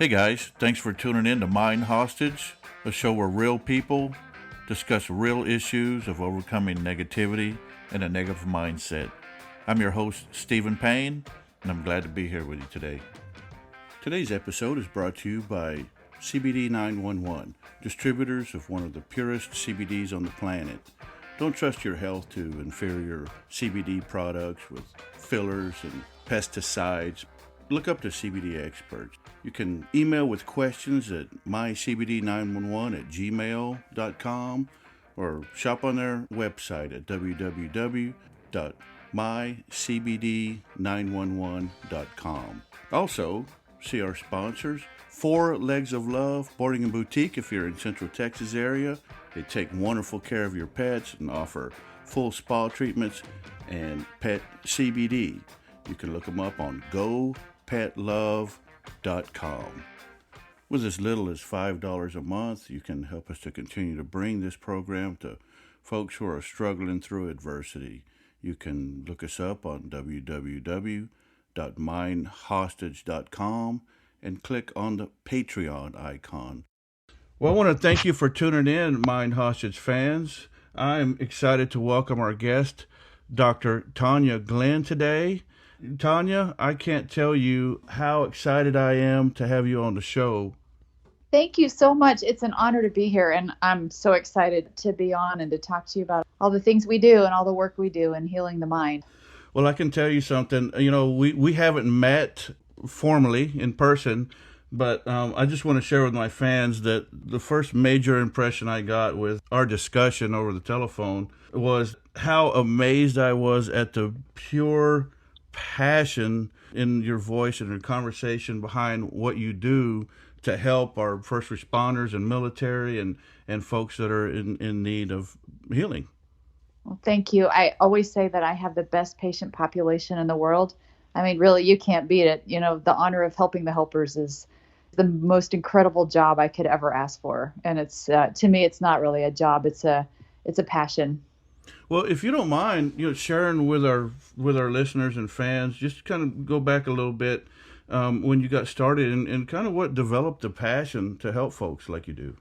Hey guys, thanks for tuning in to Mind Hostage, a show where real people discuss real issues of overcoming negativity and a negative mindset. I'm your host, Stephen Payne, and I'm glad to be here with you today. Today's episode is brought to you by CBD 911, distributors of one of the purest CBDs on the planet. Don't trust your health to inferior CBD products with fillers and pesticides. Look up the CBD experts. You can email with questions at mycbd911@gmail.com or shop on their website at www.mycbd911.com. Also, see our sponsors, Four Legs of Love Boarding and Boutique if you're in Central Texas area. They take wonderful care of your pets and offer full spa treatments and pet CBD. You can look them up on GoPetLove.com. With as little as $5 a month, you can help us to continue to bring this program to folks who are struggling through adversity. You can look us up on www.mindhostage.com and click on the Patreon icon. Well, I want to thank you for tuning in, Mind Hostage fans. I'm excited to welcome our guest, Dr. Tania Glenn, today. Tania, I can't tell you how excited I am to have you on the show. Thank you so much. It's an honor to be here, and I'm so excited to be on and to talk to you about all the things we do and all the work we do in healing the mind. Well, I can tell you something. You know, we haven't met formally in person, but I just want to share with my fans that the first major impression I got with our discussion over the telephone was how amazed I was at the pure passion in your voice and your conversation behind what you do to help our first responders and military and folks that are in need of healing. Well, thank you. I always say that I have the best patient population in the world. I mean, really, you can't beat it. You know, the honor of helping the helpers is the most incredible job I could ever ask for. And it's to me, it's not really a job. It's a passion. Well, if you don't mind, sharing with our listeners and fans, just kind of go back a little bit when you got started and kind of what developed the passion to help folks like you do.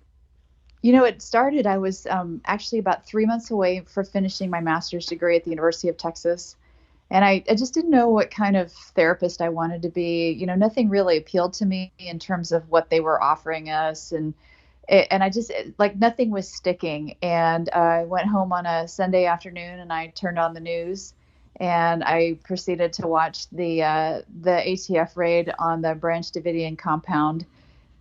You know, it started, I was actually about 3 months away for finishing my master's degree at the University of Texas. And I just didn't know what kind of therapist I wanted to be. You know, nothing really appealed to me in terms of what they were offering us. And I just, like, nothing was sticking. And I went home on a Sunday afternoon and I turned on the news and I proceeded to watch the ATF raid on the Branch Davidian compound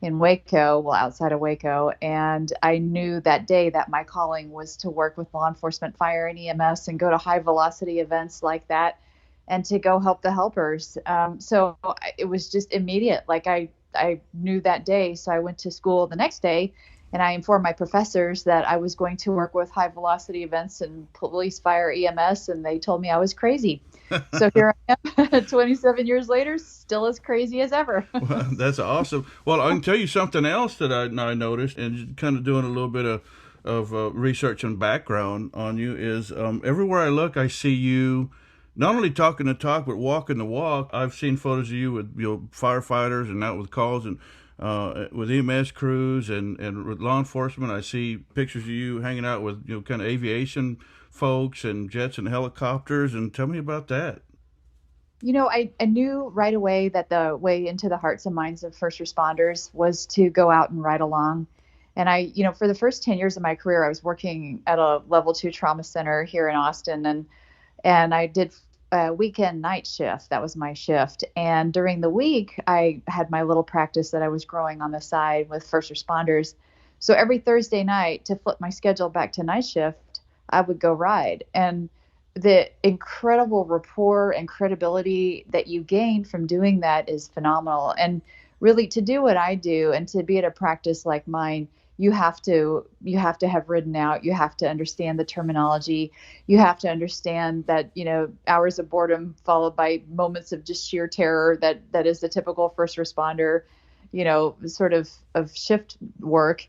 in Waco, well, outside of Waco. And I knew that day that my calling was to work with law enforcement, fire, and EMS and go to high velocity events like that and to go help the helpers. So it was just immediate. Like I knew that day. So I went to school the next day and I informed my professors that I was going to work with high velocity events and police, fire, EMS, and they told me I was crazy. So here I am 27 years later, still as crazy as ever. Well, that's awesome. Well, I can tell you something else that I noticed, and kind of doing a little bit of research and background on you is everywhere I look, I see you not only talking the talk, but walking the walk. I've seen photos of you with firefighters and out with calls and with EMS crews and with law enforcement. I see pictures of you hanging out with kind of aviation folks and jets and helicopters. And tell me about that. You know, I knew right away that the way into the hearts and minds of first responders was to go out and ride along. And for the first 10 years of my career, I was working at a level 2 trauma center here in Austin, and I did a weekend night shift. That was my shift. And during the week, I had my little practice that I was growing on the side with first responders. So every Thursday night, to flip my schedule back to night shift, I would go ride. And the incredible rapport and credibility that you gain from doing that is phenomenal. And really, to do what I do and to be at a practice like mine, you have to have ridden out. You have to understand the terminology. You have to understand that, hours of boredom followed by moments of just sheer terror that is the typical first responder, sort of shift work.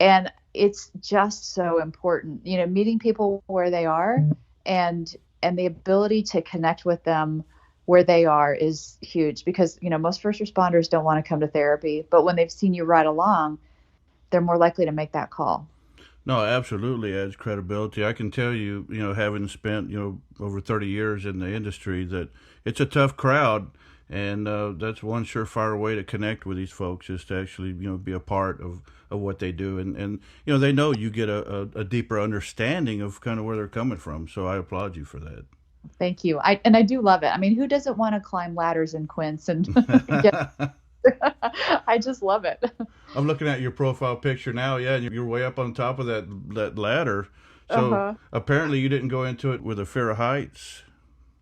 And it's just so important, meeting people where they are and the ability to connect with them where they are is huge because, most first responders don't want to come to therapy, but when they've seen you ride along, they're more likely to make that call. No, absolutely adds credibility. I can tell you, having spent, over 30 years in the industry, that it's a tough crowd. And that's one surefire way to connect with these folks is to actually, be a part of what they do. And they know you get a deeper understanding of kind of where they're coming from. So I applaud you for that. Thank you. I do love it. I mean, who doesn't want to climb ladders in Quince and get, I just love it. I'm looking at your profile picture now. Yeah, and you're way up on top of that ladder. So Uh-huh. apparently you didn't go into it with a fear of heights.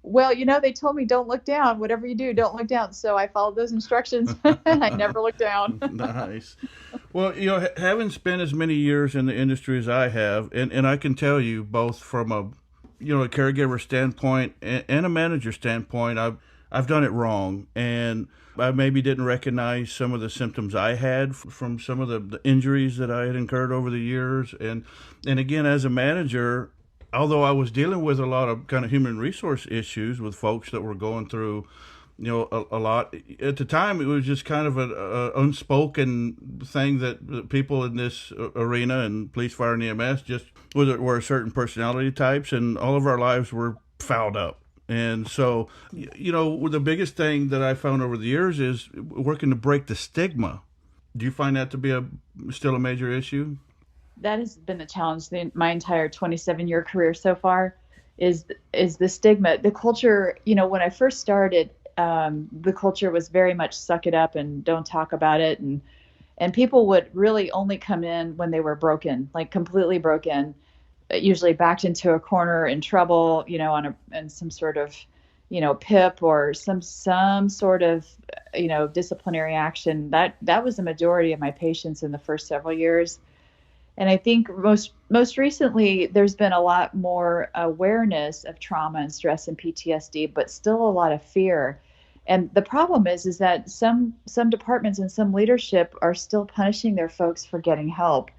Well, they told me don't look down. Whatever you do, don't look down. So I followed those instructions and I never looked down. Nice. Well, having spent as many years in the industry as I have, and I can tell you both from a caregiver standpoint and a manager standpoint, I've done it wrong, and I maybe didn't recognize some of the symptoms I had from some of the injuries that I had incurred over the years, and again, as a manager, although I was dealing with a lot of kind of human resource issues with folks that were going through, a lot at the time, it was just kind of a unspoken thing that people in this arena and police, fire, and EMS just were certain personality types, and all of our lives were fouled up. And so, the biggest thing that I found over the years is working to break the stigma. Do you find that to be still a major issue? That has been the challenge my entire 27-year career so far is the stigma. The culture, when I first started, the culture was very much suck it up and don't talk about it. And people would really only come in when they were broken, like completely broken, usually backed into a corner in trouble, on some sort of, PIP or some sort of, disciplinary action. That was the majority of my patients in the first several years. And I think most recently, there's been a lot more awareness of trauma and stress and PTSD, but still a lot of fear. And the problem is that some departments and some leadership are still punishing their folks for getting help.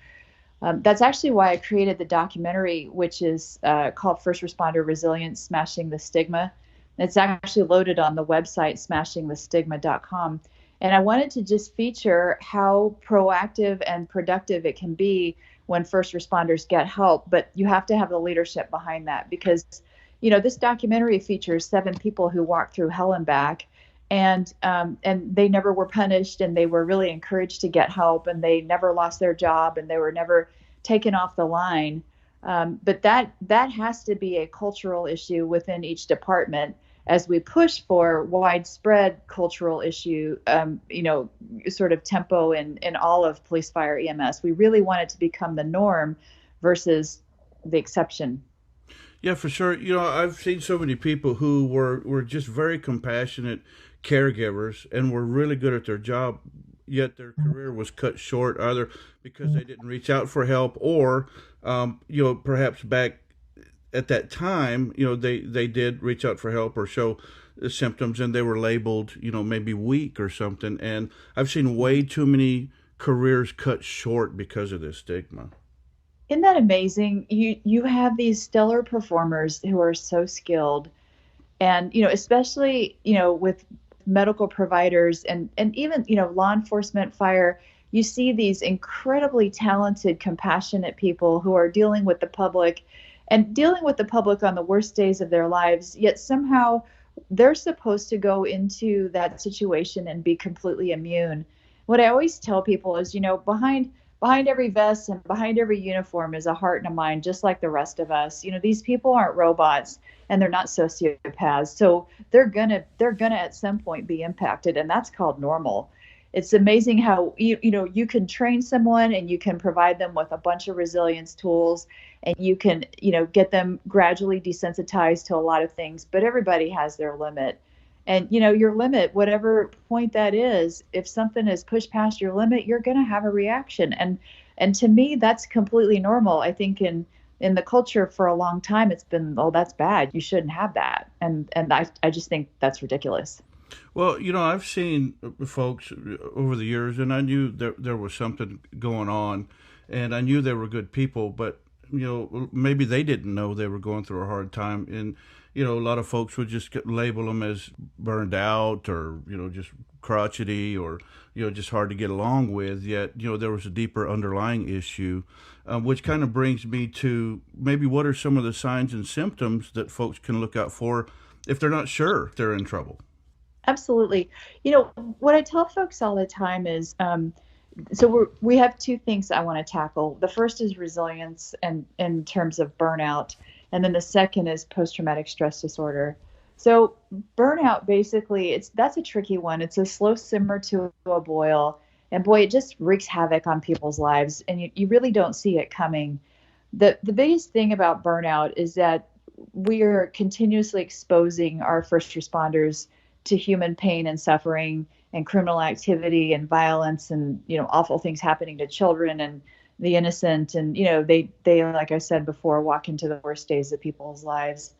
That's actually why I created the documentary, which is called First Responder Resilience: Smashing the Stigma. It's actually loaded on the website smashingthestigma.com. And I wanted to just feature how proactive and productive it can be when first responders get help, but you have to have the leadership behind that because, this documentary features 7 people who walked through hell and back, and they never were punished, and they were really encouraged to get help, and they never lost their job, and they were never taken off the line. But that has to be a cultural issue within each department as we push for widespread cultural issue, sort of tempo in all of police, fire, EMS. We really want it to become the norm versus the exception. Yeah, for sure. I've seen so many people who were just very compassionate caregivers and were really good at their job, yet their career was cut short either because they didn't reach out for help or, perhaps back at that time, they did reach out for help or show symptoms and they were labeled, maybe weak or something. And I've seen way too many careers cut short because of this stigma. Isn't that amazing? You have these stellar performers who are so skilled, and especially with medical providers and even law enforcement, fire. You see these incredibly talented, compassionate people who are dealing with the public and dealing with the public on the worst days of their lives, yet somehow they're supposed to go into that situation and be completely immune. What I always tell people is, behind every vest and behind every uniform is a heart and a mind, just like the rest of us. These people aren't robots and they're not sociopaths. So they're gonna at some point be impacted, and that's called normal. It's amazing how you can train someone and you can provide them with a bunch of resilience tools, and you can get them gradually desensitized to a lot of things, but everybody has their limit. And your limit, whatever point that is, if something is pushed past your limit, you're going to have a reaction. And to me, that's completely normal. I think in the culture for a long time, it's been, oh, that's bad, you shouldn't have that. And I just think that's ridiculous. Well, I've seen folks over the years, and I knew there was something going on, and I knew they were good people, but maybe they didn't know they were going through a hard time. And a lot of folks would just label them as burned out or, just crotchety or, just hard to get along with. Yet, there was a deeper underlying issue, which kind of brings me to maybe what are some of the signs and symptoms that folks can look out for if they're not sure they're in trouble. Absolutely. What I tell folks all the time is, so we have two things I want to tackle. The first is resilience and in terms of burnout, and then the second is post-traumatic stress disorder. So burnout, basically, that's a tricky one. It's a slow simmer to a boil, and boy, it just wreaks havoc on people's lives, and you really don't see it coming. The biggest thing about burnout is that we are continuously exposing our first responders to human pain and suffering and criminal activity and violence and awful things happening to children and the innocent, and they like I said before, walk into the worst days of people's lives.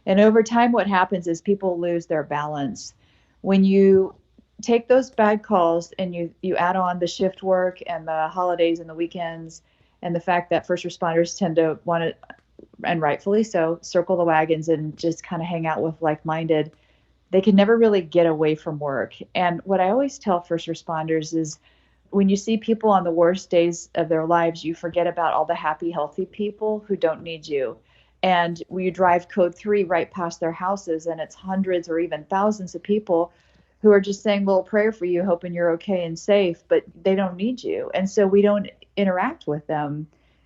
And over time what happens is people lose their balance. When you take those bad calls and you add on the shift work and the holidays and the weekends and the fact that first responders tend to want to, and rightfully so, circle the wagons and just kind of hang out with like-minded, they can never really get away from work. And what I always tell first responders is when you see people on the worst days of their lives, you forget about all the happy, healthy people who don't need you. And when you drive code 3 right past their houses and it's hundreds or even thousands of people who are just saying a little prayer for you, hoping you're okay and safe, but they don't need you. And so we don't interact with them.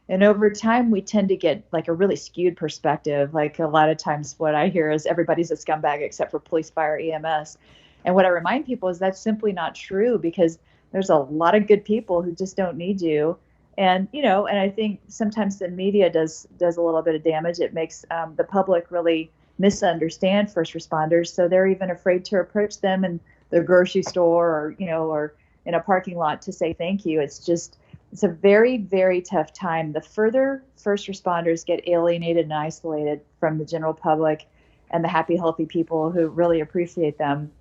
And over time, we tend to get like a really skewed perspective. Like a lot of times what I hear is everybody's a scumbag except for police, fire, EMS. And what I remind people is that's simply not true, because there's a lot of good people who just don't need you. And, and I think sometimes the media does a little bit of damage. It makes the public really misunderstand first responders. So they're even afraid to approach them in the grocery store or, or in a parking lot to say thank you. It's a very, very tough time. The further first responders get alienated and isolated from the general public and the happy, healthy people who really appreciate them,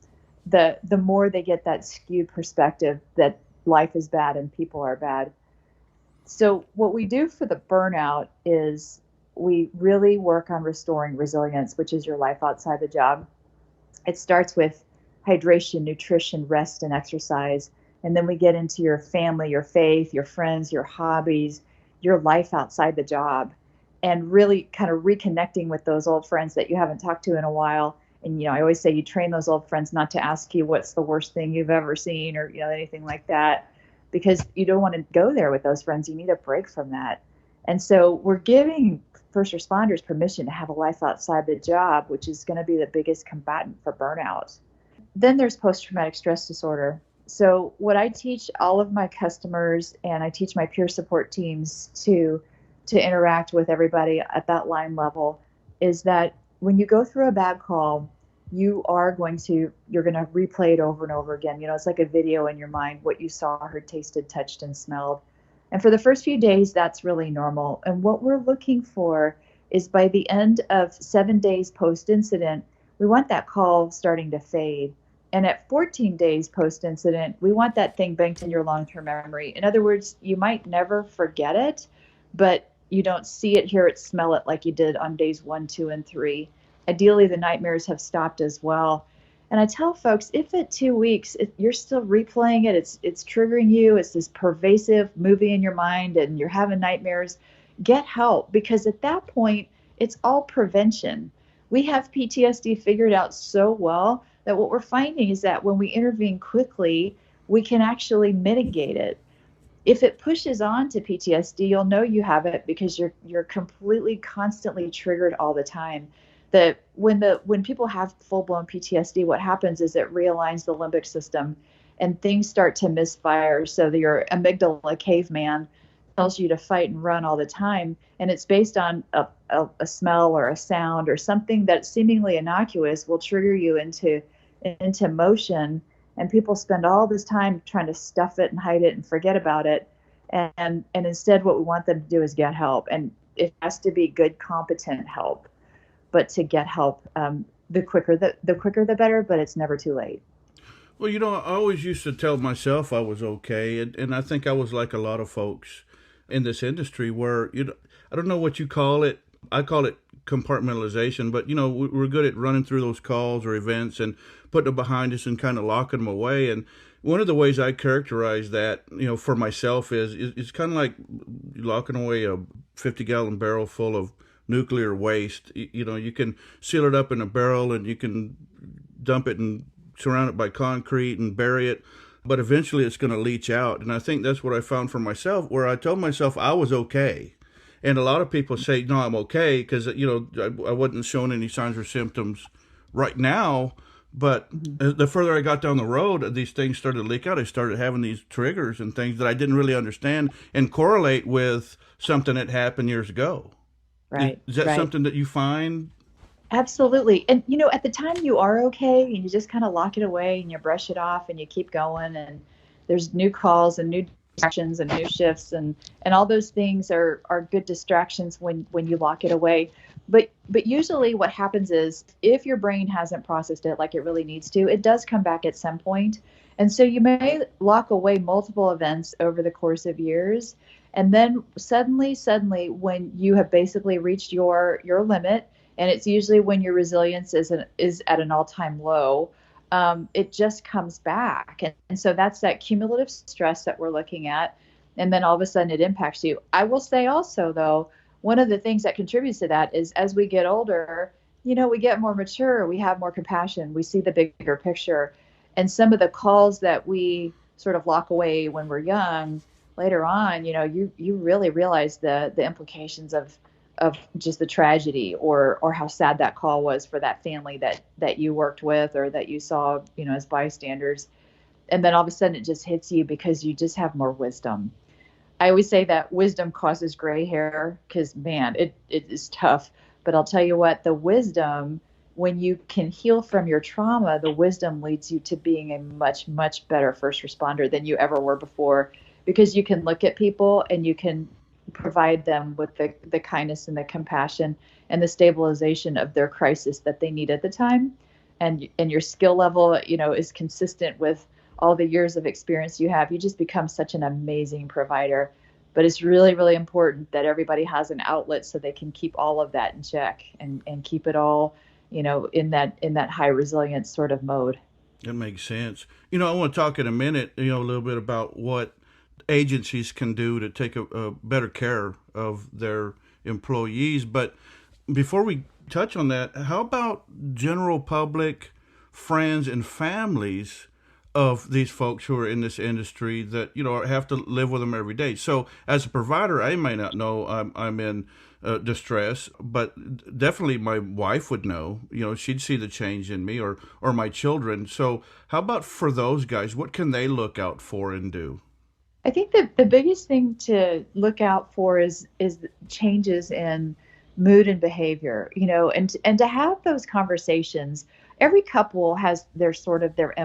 the more they get that skewed perspective that life is bad and people are bad. So what we do for the burnout is we really work on restoring resilience, which is your life outside the job. It starts with hydration, nutrition, rest, and exercise. And then we get into your family, your faith, your friends, your hobbies, your life outside the job, and really kind of reconnecting with those old friends that you haven't talked to in a while. And, I always say you train those old friends not to ask you what's the worst thing you've ever seen or, anything like that, because you don't want to go there with those friends. You need a break from that. And so we're giving first responders permission to have a life outside the job, which is going to be the biggest combatant for burnout. Then there's post-traumatic stress disorder. So what I teach all of my customers, and I teach my peer support teams to interact with everybody at that line level, is that when you go through a bad call, you're going to replay it over and over again. It's like a video in your mind, what you saw, heard, tasted, touched, and smelled. And for the first few days, that's really normal. And what we're looking for is by the end of 7 days post-incident, we want that call starting to fade. And at 14 days post-incident, we want that thing banked in your long-term memory. In other words, you might never forget it, but you don't see it, hear it, smell it like you did on days 1, 2, and 3. Ideally, the nightmares have stopped as well. And I tell folks, if at 2 weeks you're still replaying it, it's triggering you, it's this pervasive movie in your mind, and you're having nightmares, get help, because at that point, it's all prevention. We have PTSD figured out so well that what we're finding is that when we intervene quickly, we can actually mitigate it. If it pushes on to PTSD, you'll know you have it because you're completely, constantly triggered all the time. When people have full-blown PTSD, what happens is it realigns the limbic system and things start to misfire. So your amygdala caveman tells you to fight and run all the time. And it's based on a smell or a sound or something that's seemingly innocuous will trigger you into motion. And people spend all this time trying to stuff it and hide it and forget about it. And instead what we want them to do is get help. And it has to be good, competent help. But to get help, the quicker the better, but it's never too late. Well, I always used to tell myself I was okay, and I think I was like a lot of folks in this industry where, I don't know what you call it. I call it compartmentalization, but we're good at running through those calls or events and putting them behind us and kind of locking them away. And one of the ways I characterize that, for myself is it's kind of like locking away a 50-gallon barrel full of nuclear waste. You can seal it up in a barrel and you can dump it and surround it by concrete and bury it, but eventually it's going to leach out. And I think that's what I found for myself, where I told myself I was okay. And a lot of people say, no, I'm okay, because, I wasn't showing any signs or symptoms right now. But the further I got down the road, these things started to leak out. I started having these triggers and things that I didn't really understand and correlate with something that happened years ago. Right. Is that right. something that you find? Absolutely. And, at the time you are okay and you just kind of lock it away and you brush it off and you keep going, and there's new calls and new distractions and new shifts, and all those things are good distractions when you lock it away. But usually what happens is, if your brain hasn't processed it like it really needs to, it does come back at some point. And so you may lock away multiple events over the course of years. And then suddenly, when you have basically reached your limit, and it's usually when your resilience is at an all-time low, it just comes back. And so that's that cumulative stress that we're looking at. And then all of a sudden it impacts you. I will say also, though, one of the things that contributes to that is, as we get older, we get more mature, we have more compassion, we see the bigger picture. And some of the calls that we sort of lock away when we're young, later on, you really realize the implications of just the tragedy or how sad that call was for that family that you worked with or that you saw, as bystanders. And then all of a sudden it just hits you because you just have more wisdom. I always say that wisdom causes gray hair because, man, it is tough. But I'll tell you what, the wisdom, when you can heal from your trauma, the wisdom leads you to being a much, much better first responder than you ever were before, because you can look at people and you can provide them with the kindness and the compassion and the stabilization of their crisis that they need at the time. And your skill level, is consistent with all the years of experience you have. You just become such an amazing provider. But it's really, really important that everybody has an outlet so they can keep all of that in check and keep it all, in that high resilience sort of mode. That makes sense. I want to talk in a minute, a little bit about what agencies can do to take a better care of their employees. But before we touch on that, how about general public, friends and families of these folks who are in this industry that, have to live with them every day? So as a provider, I may not know I'm in distress, but definitely my wife would know. She'd see the change in me, or my children. So how about for those guys? What can they look out for and do? I think that the biggest thing to look out for is changes in mood and behavior, and to have those conversations. Every couple has their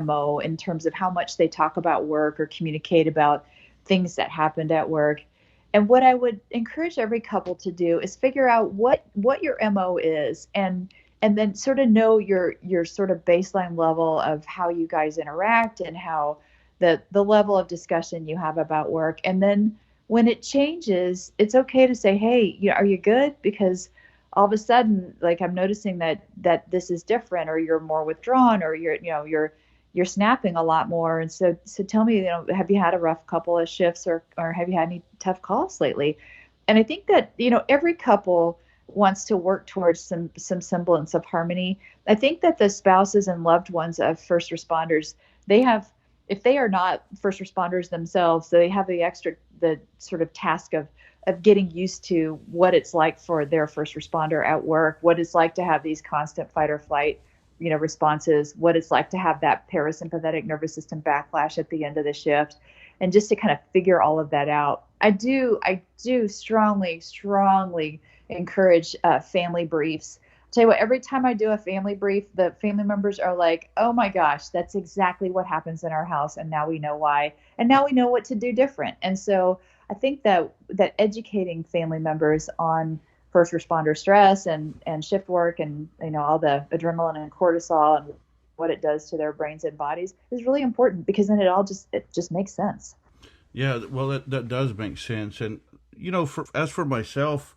MO in terms of how much they talk about work or communicate about things that happened at work. And what I would encourage every couple to do is figure out what your MO is, and then sort of know your sort of baseline level of how you guys interact and how the level of discussion you have about work. And then when it changes, it's okay to say, hey, are you good? Because all of a sudden, like, I'm noticing that this is different, or you're more withdrawn, or you're snapping a lot more. And so tell me, have you had a rough couple of shifts, or have you had any tough calls lately? And I think that, every couple wants to work towards some semblance of harmony. I think that the spouses and loved ones of first responders, if they are not first responders themselves, so they have the sort of task of getting used to what it's like for their first responder at work, what it's like to have these constant fight or flight, responses, what it's like to have that parasympathetic nervous system backlash at the end of the shift, and just to kind of figure all of that out. I do strongly encourage family briefs. Tell you what, every time I do a family brief, the family members are like, oh my gosh, that's exactly what happens in our house. And now we know why. And now we know what to do different. And so I think that educating family members on first responder stress and shift work and, all the adrenaline and cortisol and what it does to their brains and bodies is really important, because then it just makes sense. Yeah, well, that does make sense. And, as for myself,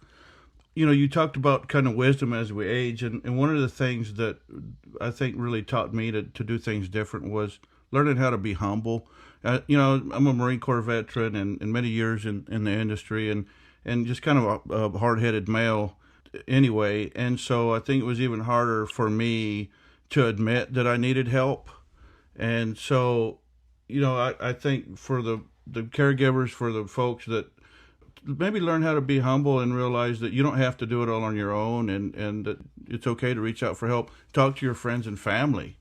You talked about kind of wisdom as we age, and one of the things that I think really taught me to do things different was learning how to be humble. I'm a Marine Corps veteran and many years in the industry, and just kind of a hard-headed male anyway. And so I think it was even harder for me to admit that I needed help. And so, I think for the caregivers, for the folks that maybe learn how to be humble and realize that you don't have to do it all on your own, and that it's okay to reach out for help. Talk to your friends and family,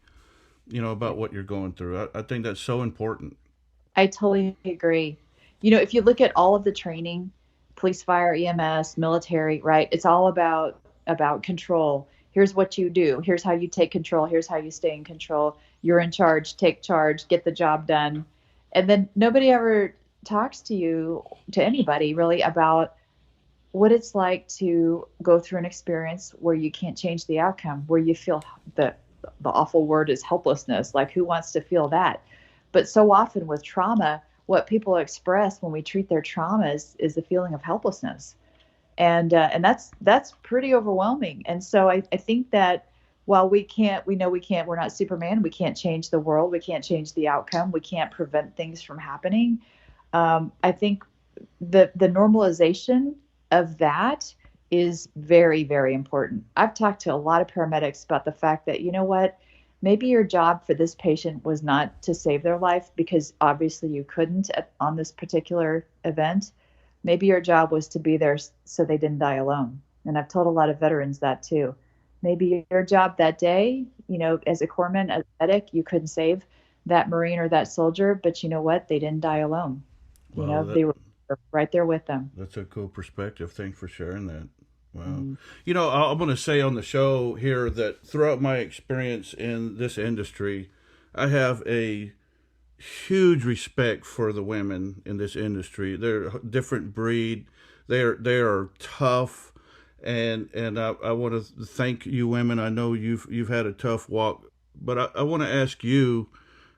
about what you're going through. I think that's so important. I totally agree. If you look at all of the training, police, fire, EMS, military, right? It's all about control. Here's what you do. Here's how you take control. Here's how you stay in control. You're in charge. Take charge. Get the job done. And then nobody ever talks to anybody really about what it's like to go through an experience where you can't change the outcome, where you feel the awful word is helplessness. Like, who wants to feel that? But so often with trauma, what people express when we treat their traumas is the feeling of helplessness, and that's pretty overwhelming. And so I think that while we know we can't, we're not Superman. We can't change the world. We can't change the outcome. We can't prevent things from happening. I think the normalization of that is very, very important. I've talked to a lot of paramedics about the fact that, maybe your job for this patient was not to save their life, because obviously you couldn't on this particular event. Maybe your job was to be there so they didn't die alone. And I've told a lot of veterans that too. Maybe your job that day, as a corpsman, as a medic, you couldn't save that Marine or that soldier, but you know what? They didn't die alone. Well, They were right there with them. that's a cool perspective. Thanks for sharing that. Wow. Mm. I'm going to say on the show here that throughout my experience in this industry, I have a huge respect for the women in this industry. They're a different breed. They are tough, and I want to thank you, women. I know you've had a tough walk, but I want to ask you,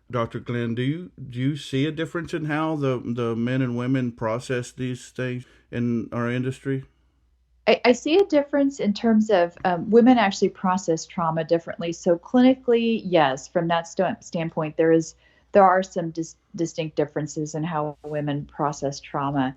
Dr. Glenn, do you see a difference in how the men and women process these things in our industry? I see a difference in terms of women actually process trauma differently. So clinically, yes, from that standpoint, there are some distinct differences in how women process trauma.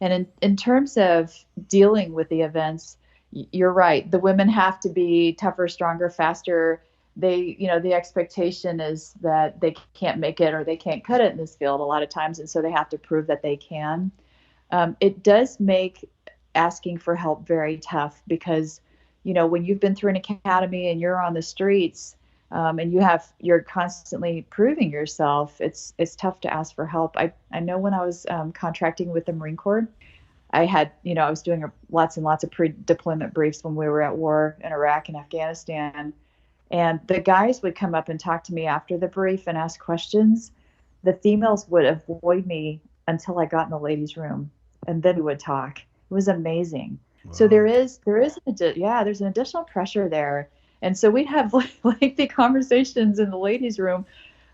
And in terms of dealing with the events, you're right. The women have to be tougher, stronger, faster. The expectation is that they can't make it or they can't cut it in this field a lot of times, and so they have to prove that they can. It does make asking for help very tough, because when you've been through an academy and you're on the streets, and you're constantly proving yourself, it's tough to ask for help. I know when I was contracting with the Marine Corps, I was doing lots and lots of pre-deployment briefs when we were at war in Iraq and Afghanistan, and the guys would come up and talk to me after the brief and ask questions. The females would avoid me until I got in the ladies' room, and then we would talk. It was amazing. So Wow. there's an additional pressure there. And so we'd have lengthy conversations in the ladies' room,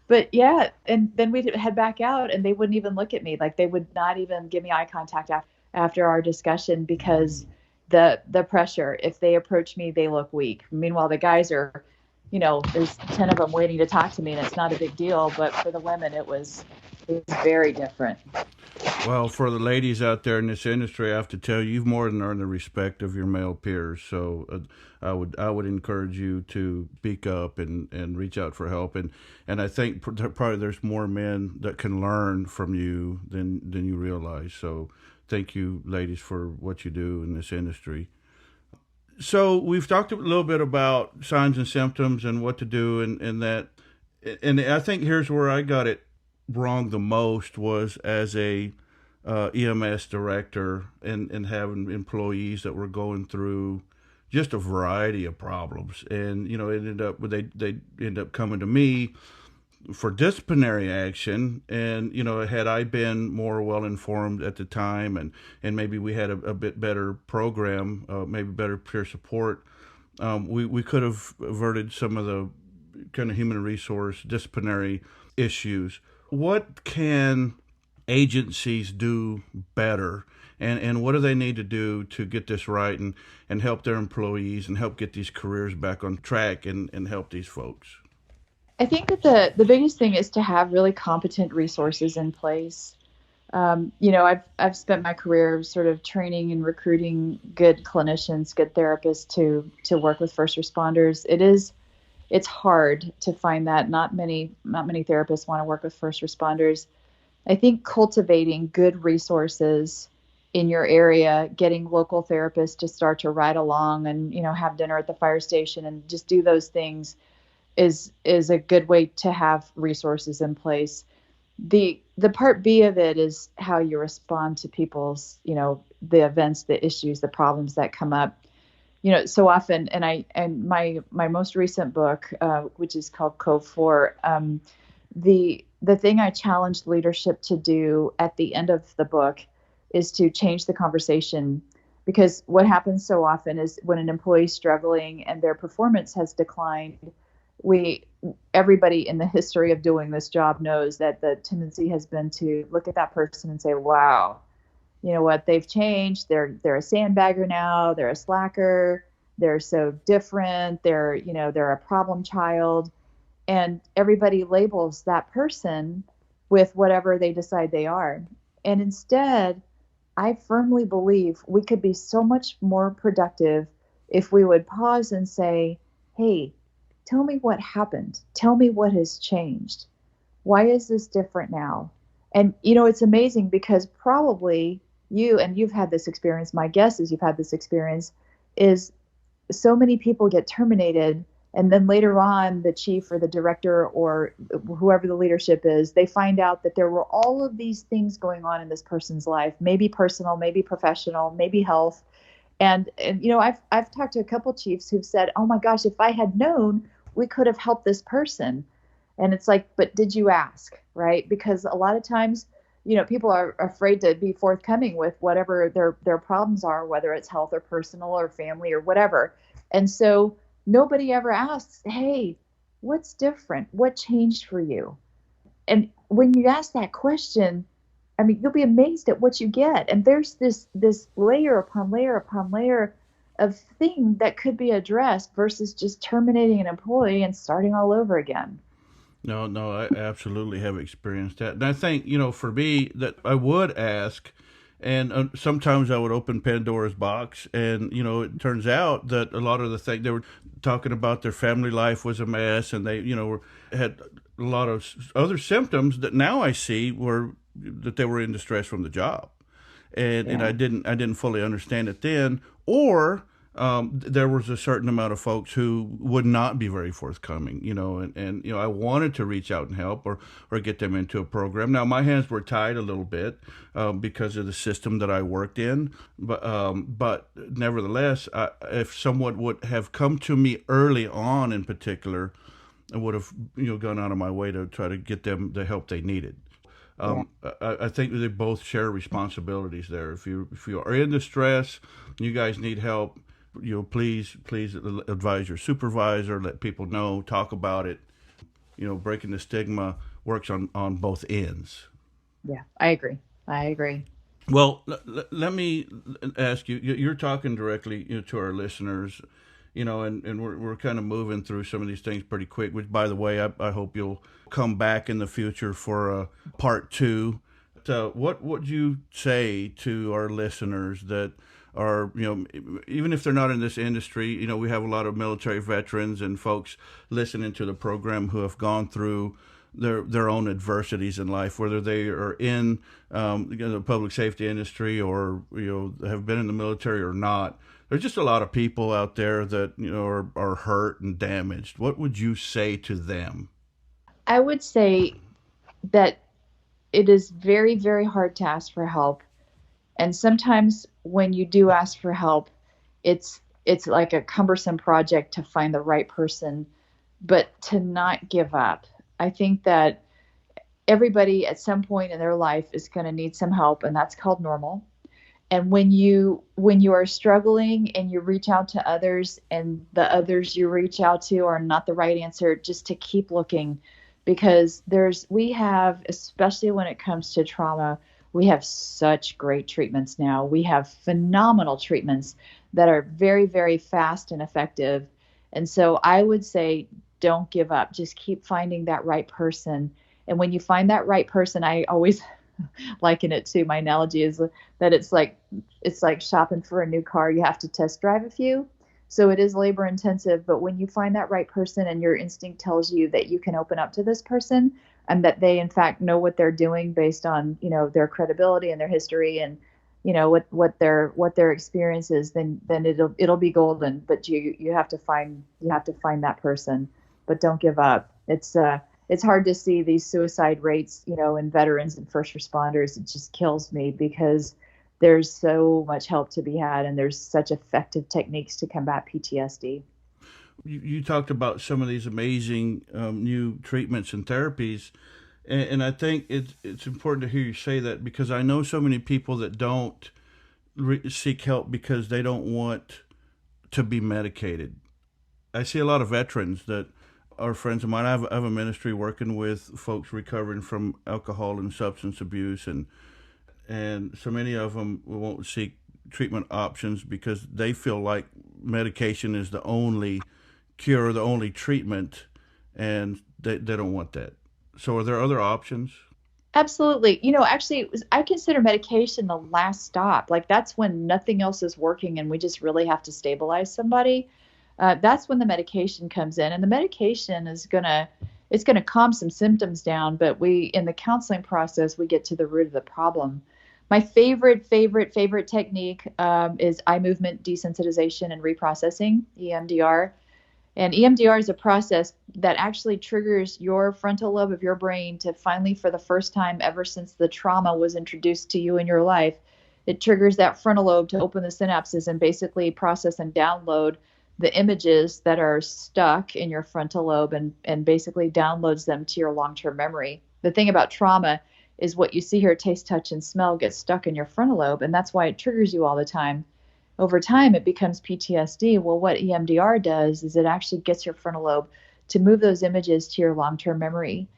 but yeah, and then we'd head back out and they wouldn't even look at me. Like, they would not even give me eye contact after our discussion, because the pressure, if they approach me, they look weak. Meanwhile, the guys are, there's 10 of them waiting to talk to me, and it's not a big deal. But for the women, it was very different. Well, for the ladies out there in this industry, I have to tell you, you've more than earned the respect of your male peers. So I would encourage you to speak up and reach out for help. And I think probably there's more men that can learn from you than you realize. So thank you, ladies, for what you do in this industry. So we've talked a little bit about signs and symptoms and what to do, and that. And I think here's where I got it wrong the most was as a EMS director and having employees that were going through just a variety of problems, and it ended up they end up coming to me for disciplinary action. And had I been more well informed at the time, and maybe we had a bit better program, maybe better peer support, we could have averted some of the kind of human resource disciplinary issues. What can agencies do better and what do they need to do to get this right and help their employees and help get these careers back on track and help these folks? I think that the biggest thing is to have really competent resources in place. I've spent my career sort of training and recruiting good clinicians, good therapists to work with first responders. It's hard to find that. Not many therapists want to work with first responders. I think cultivating good resources in your area, getting local therapists to start to ride along and, have dinner at the fire station and just do those things is a good way to have resources in place. The part B of it is how you respond to people's, the events, the issues, the problems that come up. So often, and my most recent book, which is called Code 4, the thing I challenged leadership to do at the end of the book is to change the conversation, because what happens so often is when an employee is struggling and their performance has declined, everybody in the history of doing this job knows that the tendency has been to look at that person and say, wow, you know what, they've changed. They're a sandbagger now. They're a slacker. They're so different. They're a problem child. And everybody labels that person with whatever they decide they are. And instead, I firmly believe we could be so much more productive if we would pause and say, hey, tell me what happened. Tell me what has changed. Why is this different now? And, it's amazing because probably you've had this experience, my guess is you've had this experience, is so many people get terminated, and then later on the chief or the director or whoever the leadership is, they find out that there were all of these things going on in this person's life, maybe personal, maybe professional, maybe health. And I've talked to a couple chiefs who've said, oh my gosh, if I had known, we could have helped this person. And it's like, but did you ask, right? Because a lot of times, people are afraid to be forthcoming with whatever their problems are, whether it's health or personal or family or whatever. And so nobody ever asks, hey, what's different? What changed for you? And when you ask that question, you'll be amazed at what you get. And there's this layer upon layer upon layer of thing that could be addressed versus just terminating an employee and starting all over again. No, I absolutely have experienced that. And I think, for me, that I would ask, and sometimes I would open Pandora's box, and, it turns out that a lot of the things they were talking about, their family life was a mess, and they, had a lot of other symptoms that now I see were that they were in distress from the job. And I didn't fully understand it then, or there was a certain amount of folks who would not be very forthcoming, and I wanted to reach out and help or get them into a program. Now my hands were tied a little bit because of the system that I worked in, but nevertheless, if someone would have come to me early on, in particular, I would have gone out of my way to try to get them the help they needed. I think they both share responsibilities there. If you are in distress, you guys need help, please advise your supervisor, let people know, talk about it. Breaking the stigma works on both ends. Yeah, I agree. Well, let me ask you, you're talking directly to our listeners, and we're kind of moving through some of these things pretty quick, which, by the way, I hope you'll come back in the future for part 2. What would you say to our listeners that are, even if they're not in this industry, we have a lot of military veterans and folks listening to the program who have gone through their own adversities in life, whether they are in the public safety industry or have been in the military or not. There's just a lot of people out there that are hurt and damaged. What would you say to them? I would say that it is very, very hard to ask for help. And sometimes when you do ask for help, it's like a cumbersome project to find the right person, but to not give up. I think that everybody at some point in their life is going to need some help, and that's called normal. And when you are struggling and you reach out to others and the others you reach out to are not the right answer, just to keep looking, because we have, especially when it comes to trauma, We have such great treatments now. We have phenomenal treatments that are very, very fast and effective. And so I would say, don't give up. Just keep finding that right person. And when you find that right person, I always liken it to, my analogy is that it's like shopping for a new car. You have to test drive a few. So it is labor intensive, but when you find that right person and your instinct tells you that you can open up to this person and that they in fact know what they're doing based on, their credibility and their history and what their experience is, then it'll be golden. But you have to find that person, but don't give up. It's hard to see these suicide rates, in veterans and first responders. It just kills me because there's so much help to be had, and there's such effective techniques to combat PTSD. You talked about some of these amazing new treatments and therapies, and I think it's important to hear you say that, because I know so many people that don't seek help because they don't want to be medicated. I see a lot of veterans that are friends of mine. I have a ministry working with folks recovering from alcohol and substance abuse, and so many of them won't seek treatment options because they feel like medication is the only cure, the only treatment, and they don't want that. So are there other options? Absolutely. Actually, I consider medication the last stop. Like, that's when nothing else is working and we just really have to stabilize somebody. That's when the medication comes in, and the medication is it's gonna calm some symptoms down. But in the counseling process, we get to the root of the problem. My favorite technique is eye movement desensitization and reprocessing, EMDR. And EMDR is a process that actually triggers your frontal lobe of your brain to finally, for the first time ever since the trauma was introduced to you in your life, it triggers that frontal lobe to open the synapses and basically process and download the images that are stuck in your frontal lobe and basically downloads them to your long-term memory. The thing about trauma is what you see, hear, taste, touch, and smell gets stuck in your frontal lobe, and that's why it triggers you all the time. Over time, it becomes PTSD. Well, what EMDR does is it actually gets your frontal lobe to move those images to your long-term memory.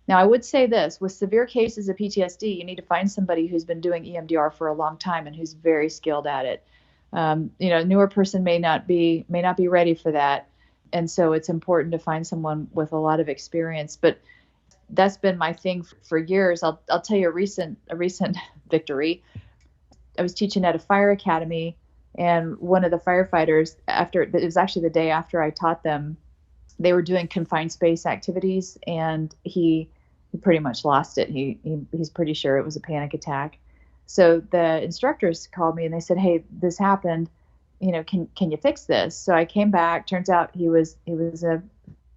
Now, I would say this, with severe cases of PTSD, you need to find somebody who's been doing EMDR for a long time and who's very skilled at it. A newer person may not be ready for that. And so it's important to find someone with a lot of experience. But that's been my thing for years. I'll tell you a recent victory. I was teaching at a fire academy, and one of the firefighters, it was actually the day after I taught them, they were doing confined space activities, and he pretty much lost it. He's pretty sure it was a panic attack. So the instructors called me and they said, "Hey, this happened. Can you fix this?" So I came back. Turns out he was a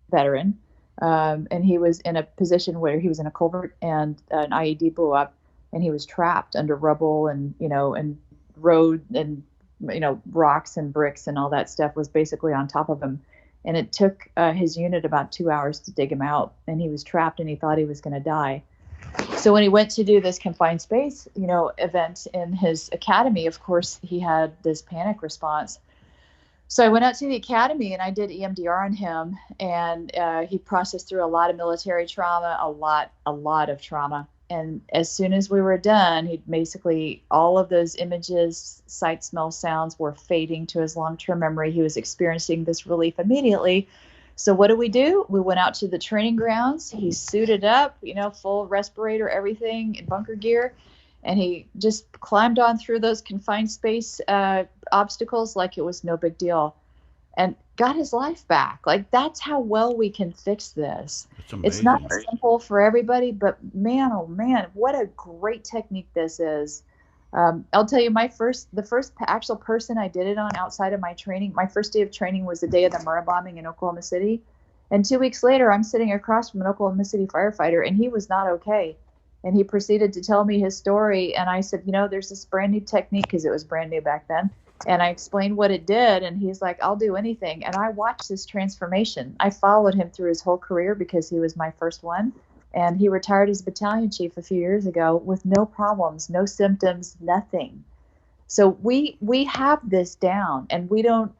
veteran, and he was in a position where he was in a culvert and an IED blew up, and he was trapped under rubble and road and rocks and bricks and all that stuff was basically on top of him. And it took his unit about 2 hours to dig him out, and he was trapped and he thought he was going to die. So when he went to do this confined space, event in his academy, of course, he had this panic response. So I went out to the academy and I did EMDR on him, and he processed through a lot of military trauma, a lot of trauma. And as soon as we were done, he basically, all of those images, sight, smell, sounds were fading to his long-term memory. He was experiencing this relief immediately. So what do? We went out to the training grounds. He suited up, full respirator, everything in bunker gear. And he just climbed on through those confined space obstacles like it was no big deal, and got his life back. Like, that's how well we can fix this. It's not simple for everybody, but man, oh man, what a great technique this is. I'll tell you, the first actual person I did it on outside of my training, my first day of training was the day of the Murrah bombing in Oklahoma City. And 2 weeks later, I'm sitting across from an Oklahoma City firefighter, and he was not okay. And he proceeded to tell me his story. And I said, there's this brand new technique, because it was brand new back then. And I explained what it did. And he's like, "I'll do anything." And I watched this transformation. I followed him through his whole career because he was my first one. And he retired as battalion chief a few years ago with no problems, no symptoms, nothing. So we have this down, and we don't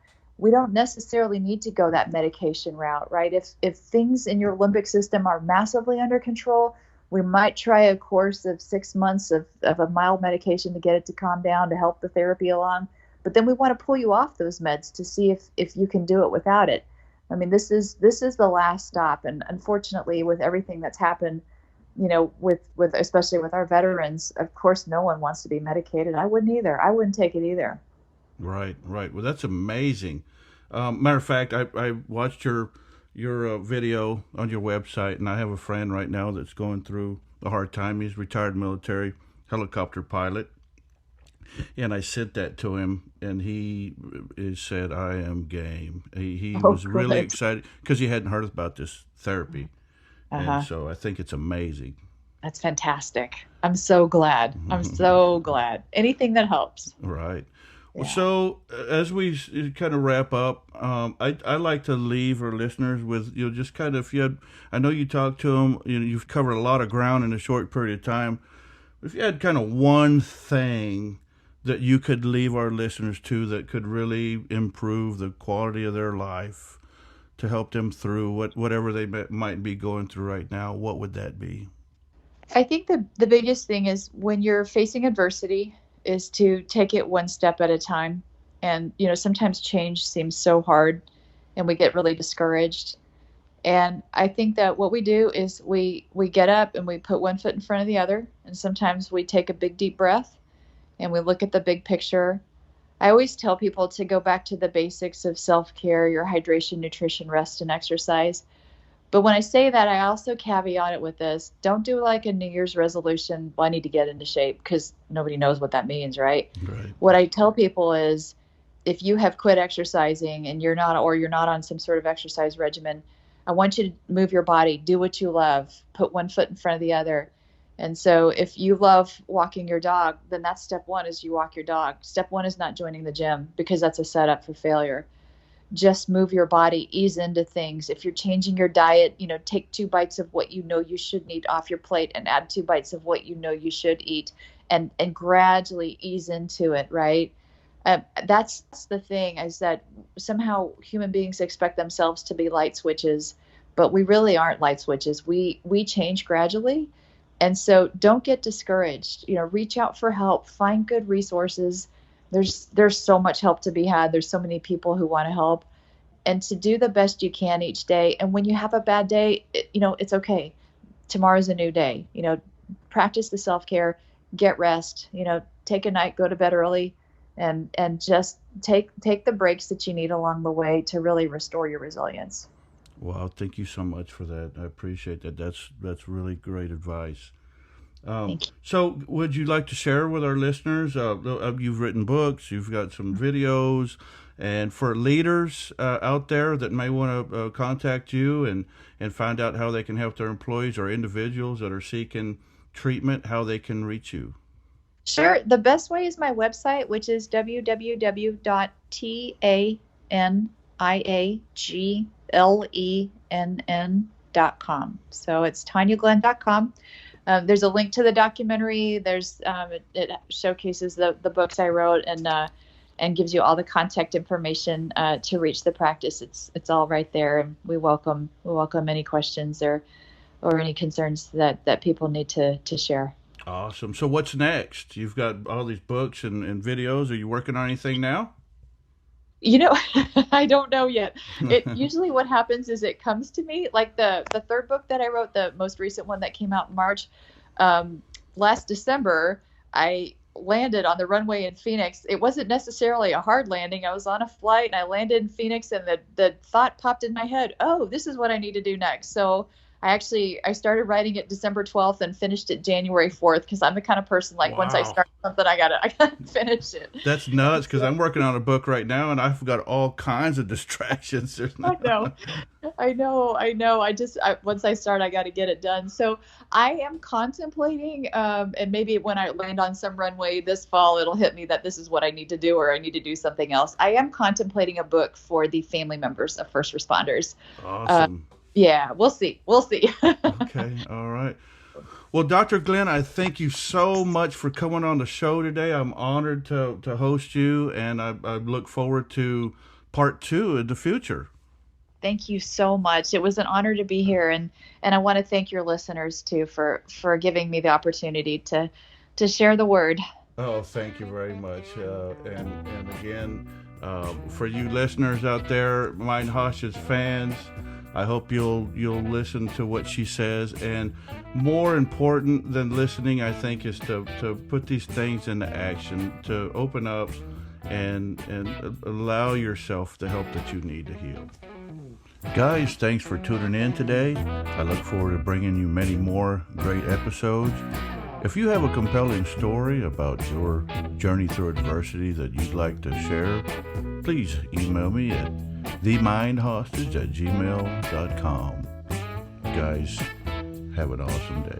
necessarily need to go that medication route, right? If things in your limbic system are massively under control, We might try a course of 6 months of a mild medication to get it to calm down, to help the therapy along. But then we want to pull you off those meds to see if you can do it without it. I mean, this is the last stop. And unfortunately, with everything that's happened, with especially with our veterans, of course, no one wants to be medicated. I wouldn't either. I wouldn't take it either. Right. Well, that's amazing. Matter of fact, I watched your video on your website, and I have a friend right now that's going through a hard time. He's retired military helicopter pilot, and I sent that to him, and he said, "I am game." He was really excited because he hadn't heard about this therapy, and so I think it's amazing. That's fantastic. I'm so glad. I'm so glad. Anything that helps. Right. Well, so as we kind of wrap up, I like to leave our listeners with, just kind of, I know you talked to them, you've covered a lot of ground in a short period of time. If you had kind of one thing that you could leave our listeners to that could really improve the quality of their life to help them through whatever they might be going through right now, what would that be? I think the biggest thing is when you're facing adversity is to take it one step at a time. And, sometimes change seems so hard and we get really discouraged. And I think that what we do is we get up and we put one foot in front of the other. And sometimes we take a big, deep breath and we look at the big picture. I always tell people to go back to the basics of self-care, your hydration, nutrition, rest, and exercise. But when I say that, I also caveat it with this. Don't do like a New Year's resolution, well, I need to get into shape, because nobody knows what that means, right? What I tell people is if you have quit exercising and you're not on some sort of exercise regimen, I want you to move your body, do what you love, put one foot in front of the other. And so if you love walking your dog, then that's step one, is you walk your dog. Step one is not joining the gym, because that's a setup for failure. Just move your body, ease into things. If you're changing your diet, take 2 bites of what you should eat off your plate and add 2 bites of what you should eat, and gradually ease into it, right? That's the thing, is that somehow human beings expect themselves to be light switches, but we really aren't light switches. We change gradually. And so don't get discouraged. Reach out for help, find good resources. There's so much help to be had. There's so many people who want to help, and to do the best you can each day. And when you have a bad day, it's okay. Tomorrow's a new day. Practice the self-care, get rest, take a night, go to bed early, and just take the breaks that you need along the way to really restore your resilience. Wow. Thank you so much for that. I appreciate that. That's really great advice. So would you like to share with our listeners, you've written books, you've got some videos, and for leaders out there that may want to contact you and find out how they can help their employees or individuals that are seeking treatment, how they can reach you? Sure. The best way is my website, which is www.taniaglenn.com. So it's taniaglenn.com. There's a link to the documentary. There's it showcases the books I wrote, and gives you all the contact information to reach the practice. It's all right there, and we welcome any questions or any concerns that people need to share. Awesome. So what's next? You've got all these books and videos. Are you working on anything now? I don't know yet. It usually what happens is it comes to me, like the third book that I wrote, the most recent one that came out in March, last December, I landed on the runway in Phoenix. It wasn't necessarily a hard landing. I was on a flight and I landed in Phoenix, and the thought popped in my head, oh, this is what I need to do next. So I started writing it December 12th and finished it January 4th, because I'm the kind of person, like, once I start something, I gotta finish it. That's nuts, because I'm working on a book right now and I've got all kinds of distractions. I know. Once I start, I got to get it done. So I am contemplating, and maybe when I land on some runway this fall, it'll hit me that this is what I need to do, or I need to do something else. I am contemplating a book for the family members of first responders. Awesome. Yeah, we'll see. Okay. All right. Well, Dr. Glenn, I thank you so much for coming on the show today. I'm honored to host you, and I look forward to part 2 in the future. Thank you so much. It was an honor to be here, and I want to thank your listeners too for giving me the opportunity to share the word. Oh, thank you very much. And again, for you listeners out there, Mind Hostage fans, I hope you'll listen to what she says. And more important than listening, I think, is to put these things into action, to open up and allow yourself the help that you need to heal. Guys, thanks for tuning in today. I look forward to bringing you many more great episodes. If you have a compelling story about your journey through adversity that you'd like to share, please email me at themindhostage@gmail.com. Guys, have an awesome day.